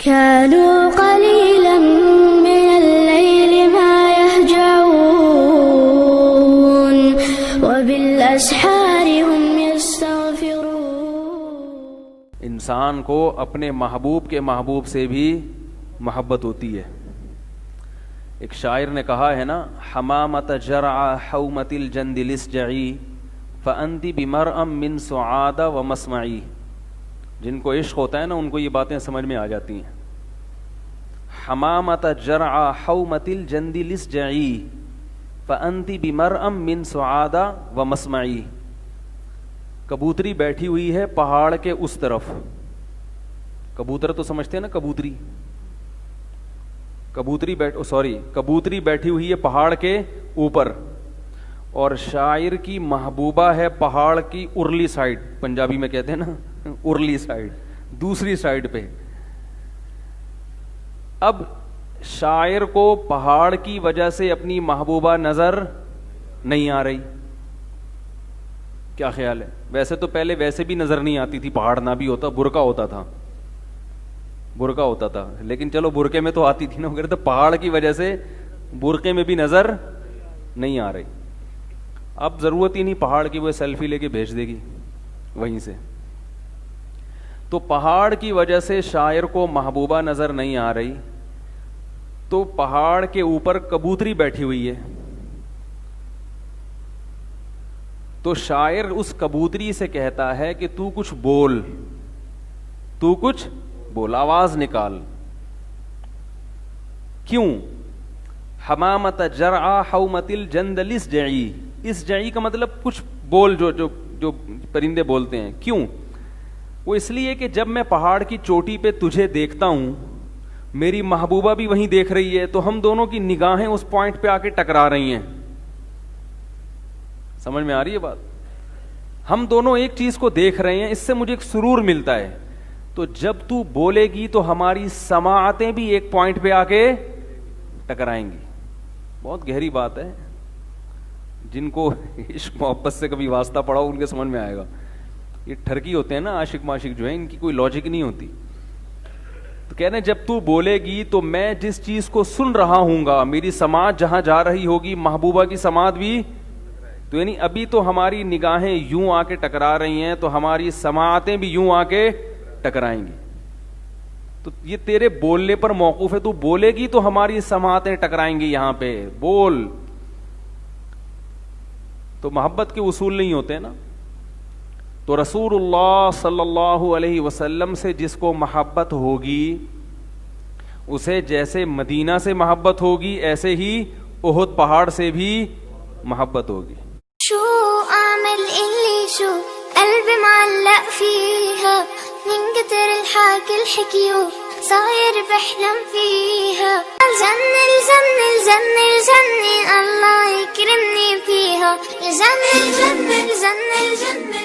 كانوا قليلا من الليل ما يهجعون وبالأسحار هم يستغفرون. انسان کو اپنے محبوب کے محبوب سے بھی محبت ہوتی ہے. ایک شاعر نے کہا ہے نا، حمامت جرع حومت الجند لسجعی فانت بمرأم من سعاد و مسمعی. جن کو عشق ہوتا ہے نا ان کو یہ باتیں سمجھ میں آ جاتی ہیں. حمامت جرع حومت الجند لسجعی فانت بمرأم من سعاد و مسمعی. کبوتری بیٹھی ہوئی ہے پہاڑ کے اس طرف. کبوتر تو سمجھتے ہیں نا، کبوتری بیٹھی ہوئی ہے پہاڑ کے اوپر، اور شاعر کی محبوبہ ہے پہاڑ کی ارلی سائڈ. پنجابی میں کہتے ہیں نا ارلی سائڈ، دوسری سائڈ پہ. اب شاعر کو پہاڑ کی وجہ سے اپنی محبوبہ نظر نہیں آ رہی. کیا خیال ہے؟ ویسے تو پہلے ویسے بھی نظر نہیں آتی تھی، پہاڑ نہ بھی ہوتا، برقع ہوتا تھا، لیکن چلو برقعے میں تو آتی تھی نا، اگر تو پہاڑ کی وجہ سے برقعے میں بھی نظر نہیں آ رہی. اب ضرورت ہی نہیں پہاڑ کی، وہ سیلفی لے کے بھیج دے گی وہیں سے. تو پہاڑ کی وجہ سے شاعر کو محبوبہ نظر نہیں آ رہی، تو پہاڑ کے اوپر کبوتری بیٹھی ہوئی ہے. تو شاعر اس کبوتری سے کہتا ہے کہ تو کچھ بول، آواز نکال. کیوں؟ حمامت جرع حومت الجند لسجعی. اسجعی کا مطلب کچھ بول، جو پرندے بولتے ہیں. کیوں؟ وہ اس لیے کہ جب میں پہاڑ کی چوٹی پہ تجھے دیکھتا ہوں، میری محبوبہ بھی وہیں دیکھ رہی ہے، تو ہم دونوں کی نگاہیں اس پوائنٹ پہ آ کے ٹکرا رہی ہیں. سمجھ میں آ رہی ہے بات؟ ہم دونوں ایک چیز کو دیکھ رہے ہیں، اس سے مجھے ایک سرور ملتا ہے. تو جب تو بولے گی تو ہماری سماعتیں بھی ایک پوائنٹ پہ آ کے ٹکرائیں گی. بہت گہری بات ہے. جن کو عشق محبت سے کبھی واسطہ پڑا ہو ان کے سمجھ میں آئے گا. یہ ٹھرکی ہوتے ہیں نا عاشق معاشق جو ہیں، ان کی کوئی لاجک نہیں ہوتی. تو کہہ رہے ہیں جب تو بولے گی تو میں جس چیز کو سن رہا ہوں گا، میری سماعت جہاں جا رہی ہوگی، محبوبہ کی سماعت بھی. تو یعنی ابھی تو ہماری نگاہیں یوں آ کے ٹکرا رہی ہیں، تو ہماری سماعتیں بھی یوں آ کے ٹکرائیں گی. تو یہ تیرے بولنے پر موقوف ہے. تو بولے گی تو ہماری سماعتیں ٹکرائیں گی. یہاں پہ بول. تو محبت کے اصول نہیں ہوتے نا. تو رسول اللہ صلی اللہ علیہ وسلم سے جس کو محبت ہوگی، اسے جیسے مدینہ سے محبت ہوگی، ایسے ہی احد پہاڑ سے بھی محبت ہوگی. شو اعمل اللي شو قلبي معلق فيها من كتر الحكي الحكيو صاير بحلم فيها. الجنة الجنة الجنة الجنة الله يكرمني فيها. الجنة الجنة الجنة الجنة